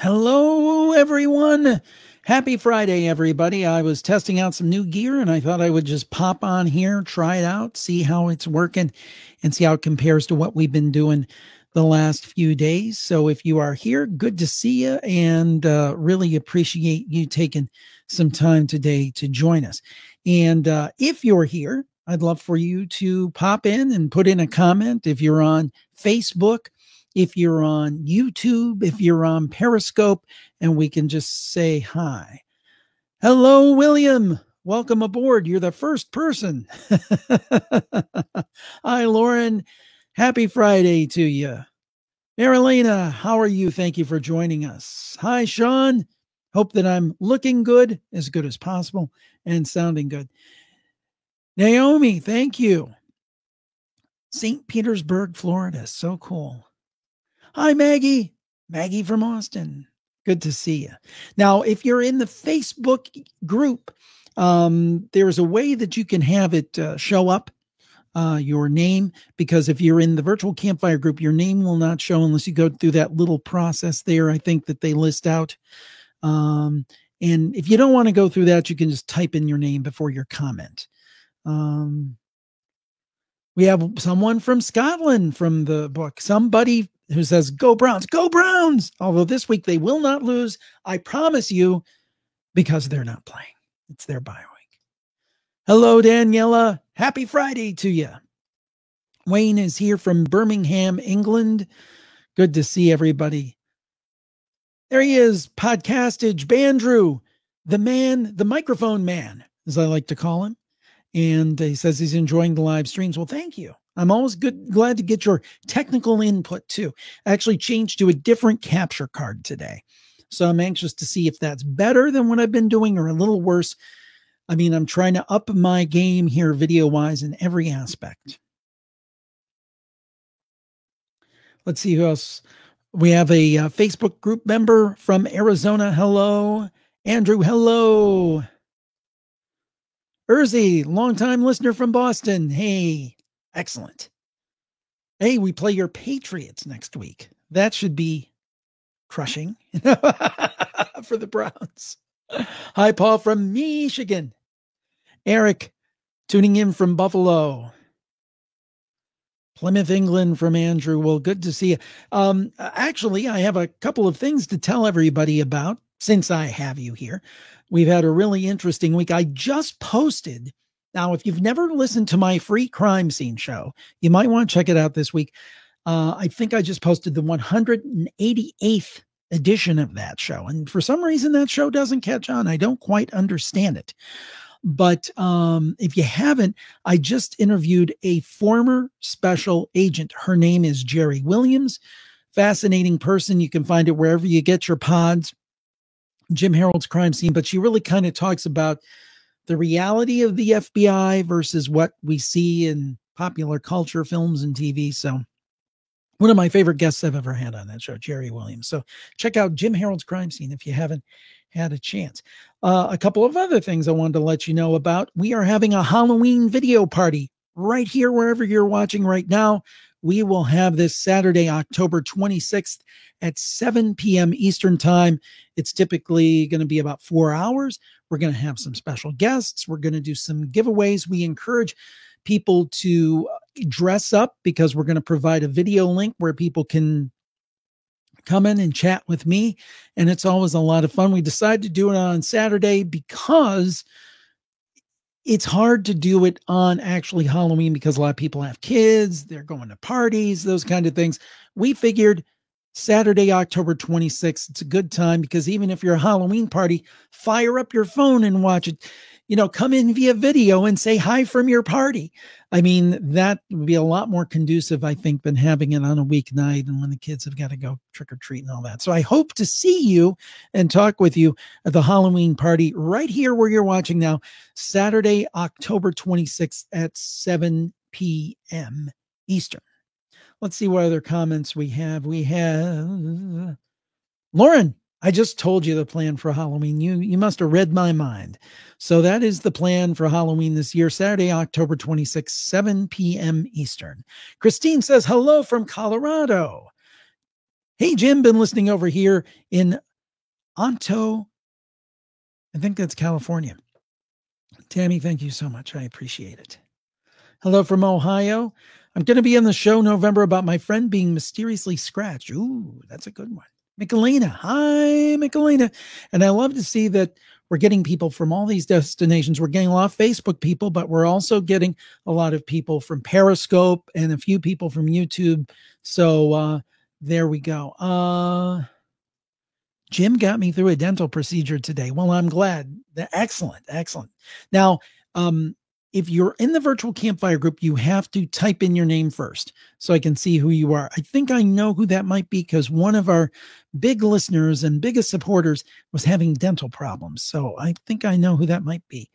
Hello, everyone. Happy Friday, everybody. I was testing out some new gear and I thought I would just pop on here, try it out, see how it's working, and see how it compares to what we've been doing the last few days. So if you are here, good to see you and really appreciate you taking some time today to join us. And if you're here, I'd love for you to pop in and put in a comment. If you're on Facebook, if you're on YouTube, if you're on Periscope, and we can just say hi. Hello, William. Welcome aboard. You're the first person. Hi, Lauren. Happy Friday to you. Marilena, how are you? Thank you for joining us. Hi, Sean. Hope that I'm looking good as possible, and sounding good. Naomi, thank you. St. Petersburg, Florida. So cool. Hi, Maggie. Maggie from Austin. Good to see you. Now, if you're in the Facebook group, there's a way that you can have it show up, your name, because if you're in the virtual campfire group, your name will not show unless you go through that little process there, I think, that they list out. And if you don't want to go through that, you can just type in your name before your comment. We have someone from Scotland from the book, somebody who says, go Browns, go Browns. Although this week they will not lose. I promise you, because they're not playing. It's their bye week. Hello, Daniela. Happy Friday to you. Wayne is here from Birmingham, England. Good to see everybody. There he is, Podcastage Bandrew, the man, the microphone man, as I like to call him. And he says he's enjoying the live streams. Well, thank you. I'm always glad to get your technical input too. I actually changed to a different capture card today. So I'm anxious to see if that's better than what I've been doing or a little worse. I mean, I'm trying to up my game here video-wise in every aspect. Let's see who else. We have a Facebook group member from Arizona. Hello. Andrew, hello. Urzi, longtime listener from Boston. Hey, excellent. Hey, we play your Patriots next week. That should be crushing for the Browns. Hi, Paul from Michigan. Eric, tuning in from Buffalo. Plymouth, England from Andrew. Well, good to see you. Actually, I have a couple of things to tell everybody about since I have you here. We've had a really interesting week. I just posted. Now, if you've never listened to my free crime scene show, you might want to check it out this week. I think I just posted the 188th edition of that show. And for some reason, that show doesn't catch on. I don't quite understand it. But if you haven't, I just interviewed a former special agent. Her name is Jerry Williams. Fascinating person. You can find it wherever you get your pods. Jim Harold's Crime Scene, but she really kind of talks about the reality of the FBI versus what we see in popular culture, films, and TV. So one of my favorite guests I've ever had on that show, Jerry Williams. So check out Jim Harold's Crime Scene if you haven't had a chance. A couple of other things I wanted to let you know about. We are having a Halloween video party right here, wherever you're watching right now. We will have this Saturday, October 26th at 7 p.m. Eastern time. It's typically going to be about 4 hours. We're going to have some special guests. We're going to do some giveaways. We encourage people to dress up because we're going to provide a video link where people can come in and chat with me. And it's always a lot of fun. We decided to do it on Saturday because it's hard to do it on actually Halloween because a lot of people have kids, they're going to parties, those kind of things. We figured Saturday, October 26th, it's a good time because even if you're a Halloween party, fire up your phone and watch it. You know, come in via video and say hi from your party. I mean, that would be a lot more conducive, I think, than having it on a weeknight and when the kids have got to go trick or treat and all that. So I hope to see you and talk with you at the Halloween party right here where you're watching now, Saturday, October 26th at 7 p.m. Eastern. Let's see what other comments we have. We have Lauren. I just told you the plan for Halloween. You must have read my mind. So that is the plan for Halloween this year, Saturday, October 26th, 7 p.m. Eastern. Christine says, hello from Colorado. Hey, Jim, been listening over here in Onto, I think that's California. Tammy, thank you so much. I appreciate it. Hello from Ohio. I'm going to be on the show November about my friend being mysteriously scratched. Ooh, that's a good one. Michelina. Hi, Michelina. And I love to see that we're getting people from all these destinations. We're getting a lot of Facebook people, but we're also getting a lot of people from Periscope and a few people from YouTube. So there we go. Jim got me through a dental procedure today. Well, I'm glad. Excellent. Excellent. Now, if you're in the virtual campfire group, you have to type in your name first so I can see who you are. I think I know who that might be because one of our big listeners and biggest supporters was having dental problems. So I think I know who that might be.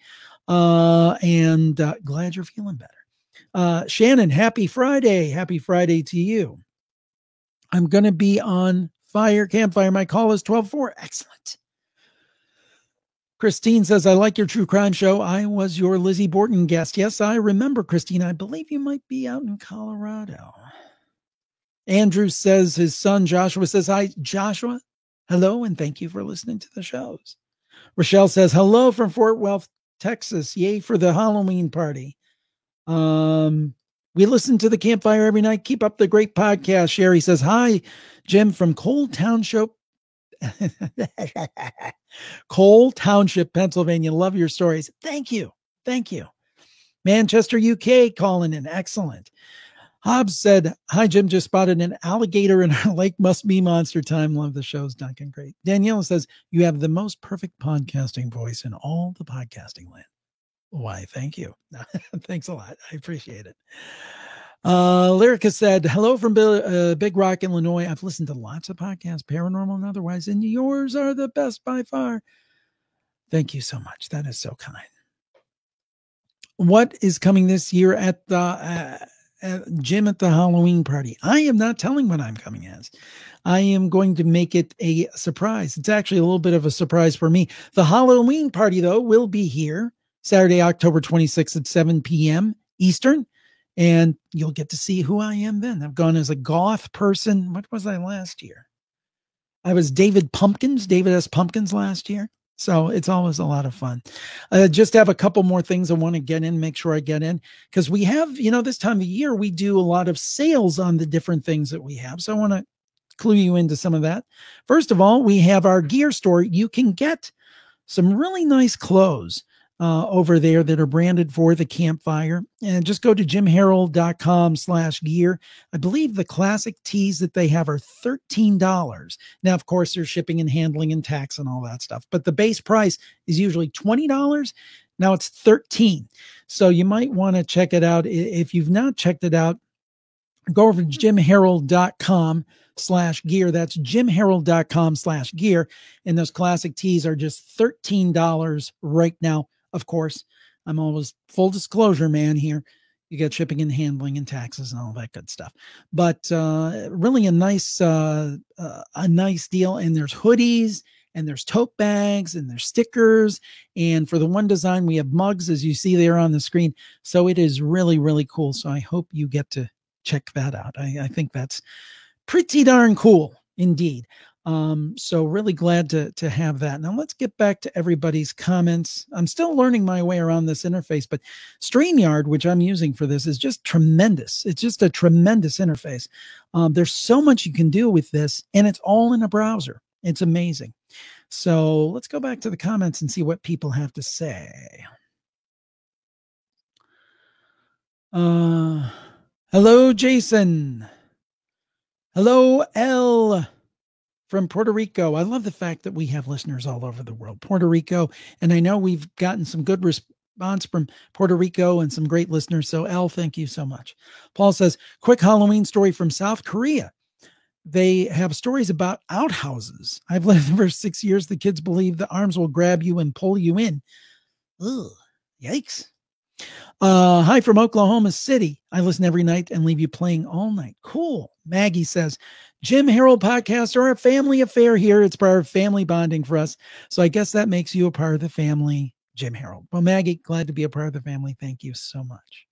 And glad you're feeling better. Shannon, happy Friday. Happy Friday to you. I'm going to be on Campfire. My call is 12-4. Excellent. Christine says, I like your true crime show. I was your Lizzie Borden guest. Yes, I remember, Christine. I believe you might be out in Colorado. Andrew says his son Joshua says, hi, Joshua. Hello, and thank you for listening to the shows. Rochelle says, hello from Fort Worth, Texas. Yay for the Halloween party. We listen to the campfire every night. Keep up the great podcast. Sherry says, hi, Jim from Cole Township. Cole Township, Pennsylvania. Love your stories. Thank you. Thank you. Manchester, UK calling in. Excellent. Hobbs said, hi, Jim. Just spotted an alligator in our lake. Must be monster time. Love the shows, Duncan. Great. Danielle says, you have the most perfect podcasting voice in all the podcasting land. Why, thank you. Thanks a lot. I appreciate it. Lyrica said, hello from Big Rock, Illinois. I've listened to lots of podcasts, paranormal and otherwise, and yours are the best by far. Thank you so much. That is so kind. What is coming this year at the Jim at the Halloween party? I am not telling what I'm coming as. I am going to make it a surprise. It's actually a little bit of a surprise for me. The Halloween party, though, will be here Saturday, October 26th at 7 p.m. Eastern. And you'll get to see who I am then. I've gone as a goth person. What was I last year? I was David S. Pumpkins last year. So it's always a lot of fun. Just have a couple more things I want to get in, make sure I get in. Because we have, this time of year, we do a lot of sales on the different things that we have. So I want to clue you into some of that. First of all, we have our gear store. You can get some really nice clothes over there that are branded for the campfire, and just go to jimharold.com/gear. I believe the classic tees that they have are $13. Now, of course, there's shipping and handling and tax and all that stuff, but the base price is usually $20. Now it's $13. So you might want to check it out. If you've not checked it out, go over to jimharold.com/gear. That's jimharold.com/gear. And those classic tees are just $13 right now. Of course, I'm always full disclosure, man, here. You get shipping and handling and taxes and all that good stuff. But really a nice deal. And there's hoodies and there's tote bags and there's stickers. And for the one design, we have mugs, as you see there on the screen. So it is really, really cool. So I hope you get to check that out. I think that's pretty darn cool indeed. So really glad to have that. Now let's get back to everybody's comments. I'm still learning my way around this interface, but StreamYard, which I'm using for this, is just tremendous. It's just a tremendous interface. There's so much you can do with this, and it's all in a browser. It's amazing. So let's go back to the comments and see what people have to say. Hello, Jason. Hello, L. From Puerto Rico. I love the fact that we have listeners all over the world. Puerto Rico, and I know we've gotten some good response from Puerto Rico and some great listeners. So, L, thank you so much. Paul says, quick Halloween story from South Korea. They have stories about outhouses. I've lived there for 6 years. The kids believe the arms will grab you and pull you in. Ugh, yikes. Hi from Oklahoma City. I listen every night and leave you playing all night. Cool. Maggie says, Jim Harold podcasts are a family affair here. It's part of family bonding for us. So I guess that makes you a part of the family, Jim Harold. Well, Maggie, glad to be a part of the family. Thank you so much.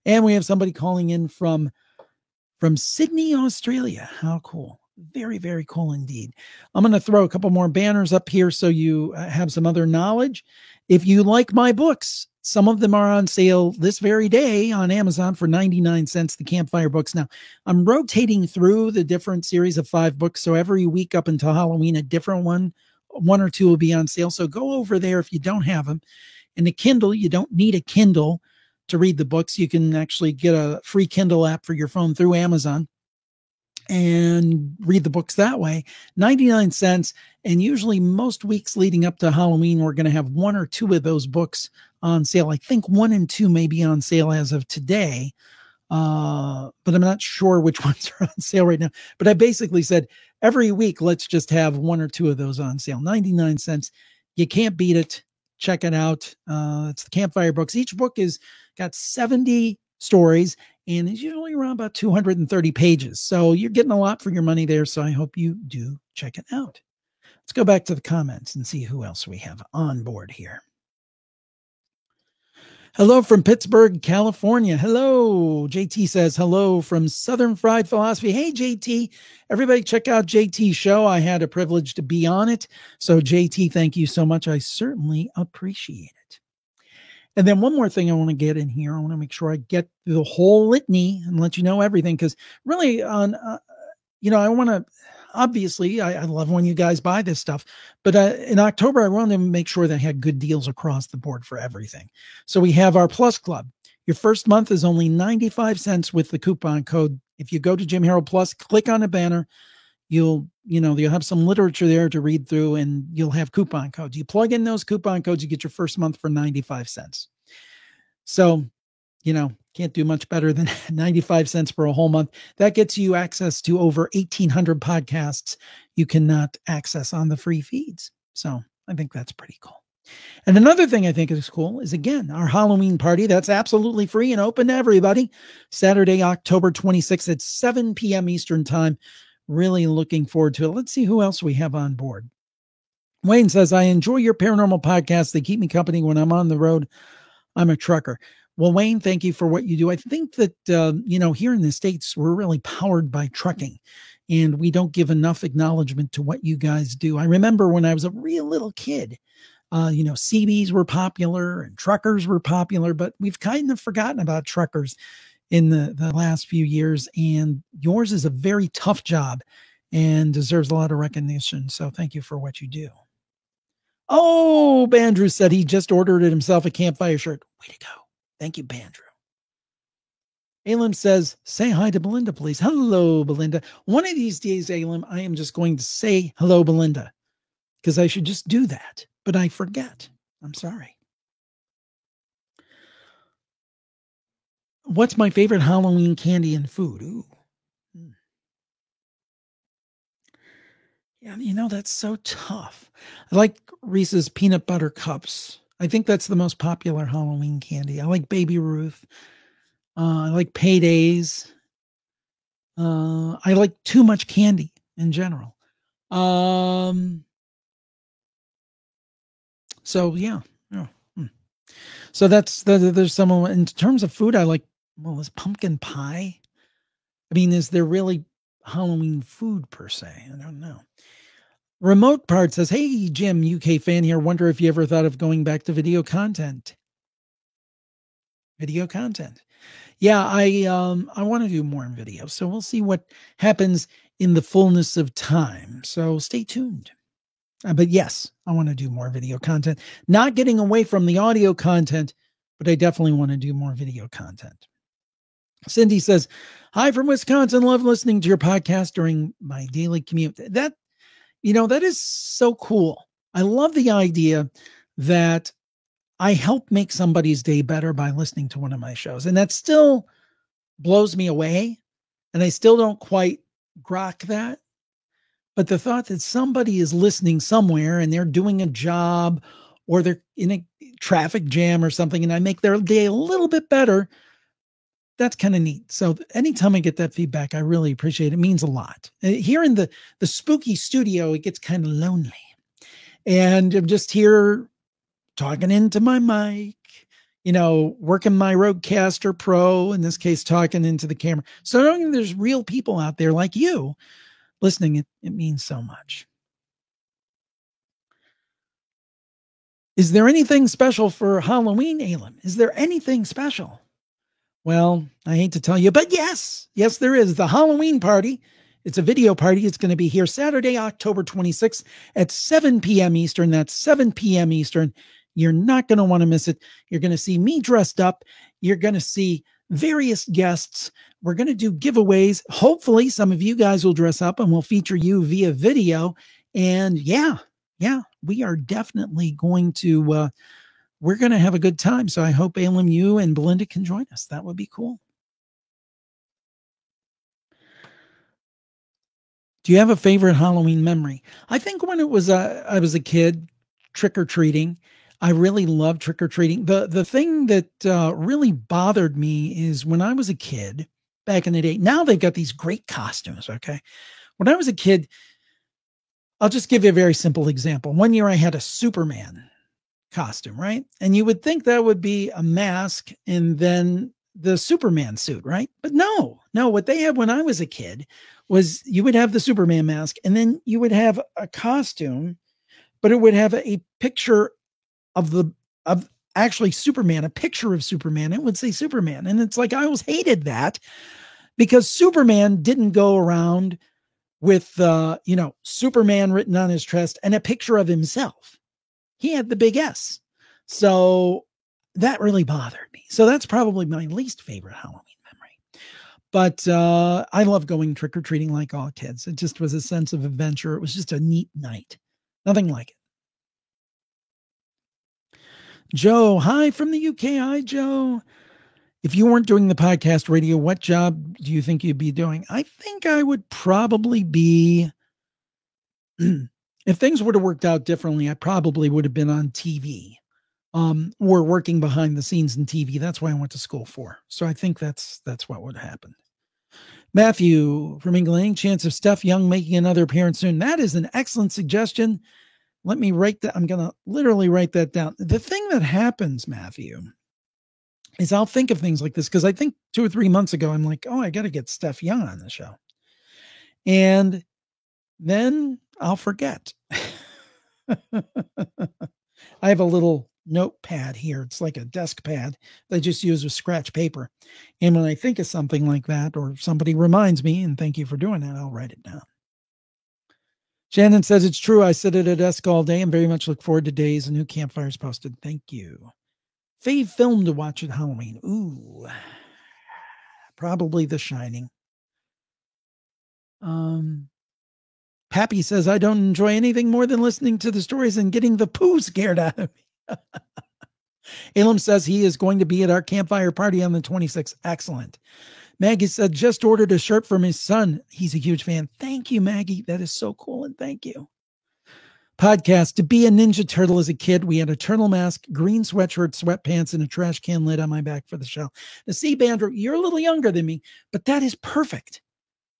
And we have somebody calling in from Sydney, Australia. How cool. Very, very cool indeed. I'm going to throw a couple more banners up here so you have some other knowledge. If you like my books, some of them are on sale this very day on Amazon for 99 cents, the Campfire books. Now, I'm rotating through the different series of 5 books. So every week up until Halloween, a different one or two will be on sale. So go over there if you don't have them. And the Kindle, you don't need a Kindle to read the books. You can actually get a free Kindle app for your phone through Amazon and read the books that way. 99 cents. And usually most weeks leading up to Halloween, we're going to have 1 or 2 of those books on sale. I think 1 and 2 may be on sale as of today. But I'm not sure which ones are on sale right now. But I basically said every week, let's just have 1 or 2 of those on sale. 99 cents. You can't beat it. Check it out. It's the Campfire books. Each book is got 70 stories and is usually around about 230 pages. So you're getting a lot for your money there. So I hope you do check it out. Let's go back to the comments and see who else we have on board here. Hello from Pittsburgh, California. Hello. JT says hello from Southern Fried Philosophy. Hey, JT. Everybody check out JT's show. I had a privilege to be on it. So JT, thank you so much. I certainly appreciate it. And then one more thing I want to get in here. I want to make sure I get the whole litany and let you know everything. Because really on, I want to, obviously, I love when you guys buy this stuff. But in October, I wanted to make sure that I had good deals across the board for everything. So we have our Plus Club. Your first month is only 95 cents with the coupon code. If you go to Jim Harold Plus, click on a banner, you'll have some literature there to read through and you'll have coupon codes. You plug in those coupon codes, you get your first month for 95 cents. So, can't do much better than 95 cents for a whole month. That gets you access to over 1,800 podcasts you cannot access on the free feeds. So I think that's pretty cool. And another thing I think is cool is, again, our Halloween party. That's absolutely free and open to everybody. Saturday, October 26th at 7 p.m. Eastern time. Really looking forward to it. Let's see who else we have on board. Wayne says, I enjoy your paranormal podcasts. They keep me company when I'm on the road. I'm a trucker. Well, Wayne, thank you for what you do. I think that, here in the States, we're really powered by trucking and we don't give enough acknowledgement to what you guys do. I remember when I was a real little kid, CBs were popular and truckers were popular, but we've kind of forgotten about truckers in the last few years. And yours is a very tough job and deserves a lot of recognition. So thank you for what you do. Oh, Bandrew said he just ordered himself a Campfire shirt. Way to go. Thank you, Bandrew. Alim says, say hi to Belinda, please. Hello, Belinda. One of these days, Alim, I am just going to say hello, Belinda, because I should just do that, but I forget. I'm sorry. What's my favorite Halloween candy and food? Ooh. Yeah, that's so tough. I like Reese's peanut butter cups. I think that's the most popular Halloween candy. I like Baby Ruth. I like Paydays. I like too much candy in general. So yeah. So there's some, in terms of food, I like, is pumpkin pie? I mean, is there really Halloween food per se? I don't know. Remote Part says, hey, Jim, UK fan here. Wonder if you ever thought of going back to video content. Yeah, I want to do more in video. So we'll see what happens in the fullness of time. So stay tuned. But yes, I want to do more video content. Not getting away from the audio content, but I definitely want to do more video content. Cindy says, hi from Wisconsin. Love listening to your podcast during my daily commute. That is so cool. I love the idea that I help make somebody's day better by listening to one of my shows. And that still blows me away. And I still don't quite grok that. But the thought that somebody is listening somewhere and they're doing a job or they're in a traffic jam or something, and I make their day a little bit better, that's kind of neat. So anytime I get that feedback, I really appreciate it. It means a lot. Here in the spooky studio, it gets kind of lonely. And I'm just here talking into my mic, working my Rodecaster Pro, in this case, talking into the camera. So knowing there's real people out there like you listening. It means so much. Is there anything special for Halloween, Elam? Is there anything special? Well, I hate to tell you, but yes, there is. The Halloween party. It's a video party. It's going to be here Saturday, October 26th at 7 p.m. Eastern. That's 7 p.m. Eastern. You're not going to want to miss it. You're going to see me dressed up. You're going to see various guests. We're going to do giveaways. Hopefully, some of you guys will dress up and we'll feature you via video. And yeah, we are definitely going to, we're going to have a good time. So I hope Elam, you and Belinda can join us. That would be cool. Do you have a favorite Halloween memory? I think when it was, I was a kid, trick-or-treating. I really loved trick-or-treating. The thing that really bothered me is when I was a kid back in the day, now they've got these great costumes. Okay. When I was a kid, I'll just give you a very simple example. One year I had a Superman costume, right? And you would think that would be a mask and then the Superman suit, right? But no, what they had when I was a kid was you would have the Superman mask and then you would have a costume, but it would have a picture of actually Superman, a picture of Superman. It would say Superman. And it's like, I always hated that because Superman didn't go around with, Superman written on his chest and a picture of himself. He had the big S. So that really bothered me. So that's probably my least favorite Halloween memory. But I love going trick-or-treating like all kids. It just was a sense of adventure. It was just a neat night. Nothing like it. Joe, hi from the UK. Hi, Joe. If you weren't doing the podcast radio, what job do you think you'd be doing? I think I would probably be, if things would have worked out differently, I probably would have been on TV or working behind the scenes in TV. That's why I went to school for. So I think that's what would happen. Matthew from England, any chance of Steph Young making another appearance soon? That is an excellent suggestion. Let me write that. I'm going to literally write that down. The thing that happens, Matthew, is I'll think of things like this because I think 2 or 3 months ago, I'm like, oh, I got to get Steph Young on the show. And then I'll forget. I have a little notepad here. It's like a desk pad that I just use with scratch paper. And when I think of something like that, or somebody reminds me, and thank you for doing that, I'll write it down. Shannon says it's true. I sit at a desk all day and very much look forward to days and new campfires posted. Thank you. Fave film to watch at Halloween. Ooh, probably The Shining. Pappy says, I don't enjoy anything more than listening to the stories and getting the poo scared out of me. Elam says he is going to be at our campfire party on the 26th. Excellent. Maggie said, just ordered a shirt from his son. He's a huge fan. Thank you, Maggie. That is so cool. And thank you. Podcast. To be a Ninja Turtle as a kid, we had a turtle mask, green sweatshirt, sweatpants, and a trash can lid on my back for the show. Now, see, Bandrew, you're a little younger than me, but that is perfect.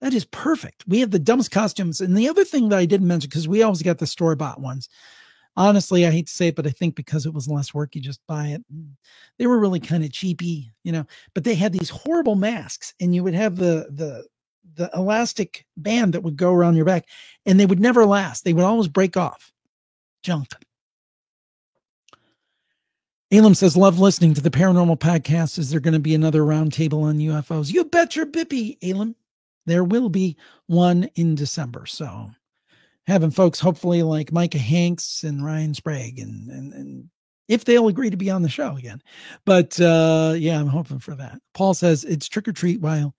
That is perfect. We have the dumbest costumes. And the other thing that I didn't mention, because we always got the store-bought ones. Honestly, I hate to say it, but I think because it was less work, you just buy it. They were really kind of cheapy, but they had these horrible masks and you would have the elastic band that would go around your back and they would never last. They would always break off. Junk. Elam says, love listening to the paranormal podcast. Is there going to be another roundtable on UFOs? You bet your bippy, Elam. There will be one in December. So having folks hopefully like Micah Hanks and Ryan Sprague and if they'll agree to be on the show again. But yeah, I'm hoping for that. Paul says it's trick or treat while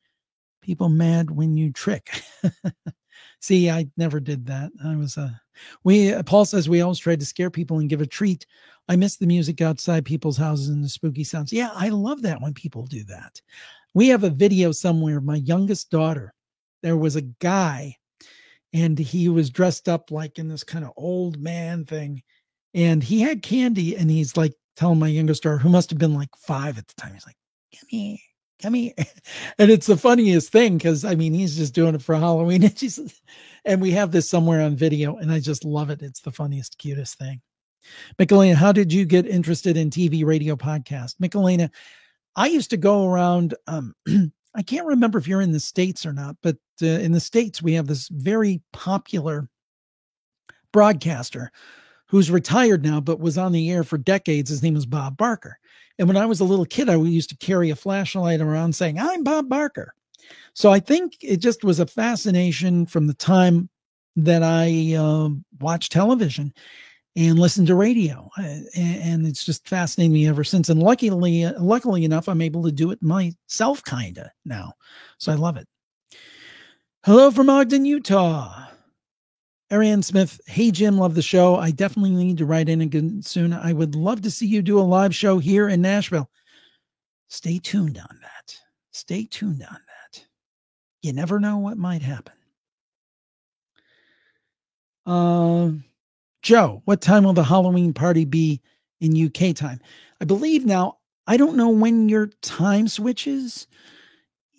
people mad when you trick. See, I never did that. I was Paul says we always tried to scare people and give a treat. I miss the music outside people's houses and the spooky sounds. Yeah, I love that when people do that. We have a video somewhere of my youngest daughter. There was a guy and he was dressed up like in this kind of old man thing. And he had candy and he's like telling my youngest daughter, who must have been like 5 at the time. He's like, come here. And it's the funniest thing because I mean, he's just doing it for Halloween. And we have this somewhere on video and I just love it. It's the funniest, cutest thing. Michelina, how did you get interested in TV, radio, podcast? Michelina, I used to go around, I can't remember if you're in the States or not, but in the States, we have this very popular broadcaster who's retired now, but was on the air for decades. His name was Bob Barker. And when I was a little kid, I used to carry a flashlight around saying, "I'm Bob Barker." So I think it just was a fascination from the time that I watched television and listened to radio. And it's just fascinated me ever since. And luckily enough, I'm able to do it myself kind of now. So I love it. Hello from Ogden, Utah. Ariane Smith, hey Jim, love the show. I definitely need to write in again soon. I would love to see you do a live show here in Nashville. Stay tuned on that. Stay tuned on that. You never know what might happen. Joe, what time will the Halloween party be in UK time? I believe now, I don't know when your time switches.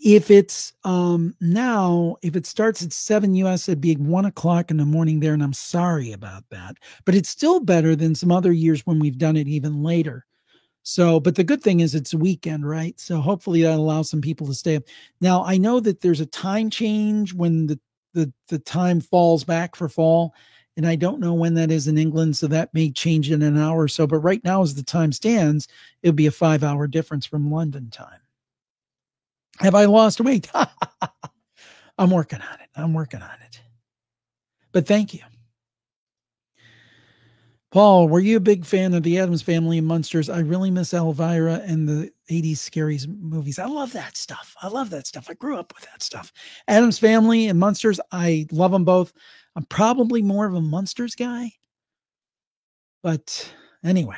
If it's now, if it starts at 7 US, it'd be 1 o'clock in the morning there, and I'm sorry about that. But it's still better than some other years when we've done it even later. So, but the good thing is it's a weekend, right? So hopefully that allows some people to stay up. Now, I know that there's a time change when the time falls back for fall, and I don't know when that is in England, so that may change in an hour or so. But right now, as the time stands, it'll be a 5-hour difference from London time. Have I lost weight? I'm working on it. But thank you. Paul, were you a big fan of the Addams Family and Munsters? I really miss Elvira and the 80s scary movies. I love that stuff. I grew up with that stuff. Addams Family and Munsters, I love them both. I'm probably more of a Munsters guy. But anyway.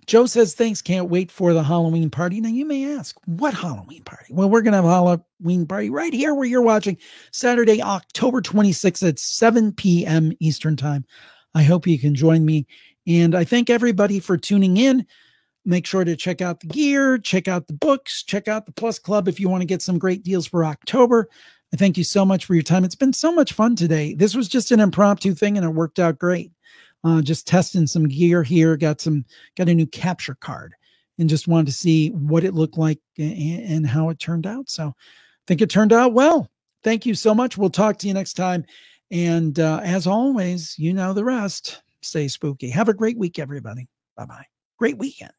Joe says, thanks, can't wait for the Halloween party. Now, you may ask, what Halloween party? Well, we're going to have a Halloween party right here where you're watching, Saturday, October 26th at 7 p.m. Eastern Time. I hope you can join me. And I thank everybody for tuning in. Make sure to check out the gear, check out the books, check out the Plus Club if you want to get some great deals for October. I thank you so much for your time. It's been so much fun today. This was just an impromptu thing, and it worked out great. Just testing some gear here, got a new capture card, and just wanted to see what it looked like and how it turned out. So I think it turned out well. Thank you so much. We'll talk to you next time. And as always, you know the rest. Stay spooky. Have a great week, everybody. Bye-bye. Great weekend.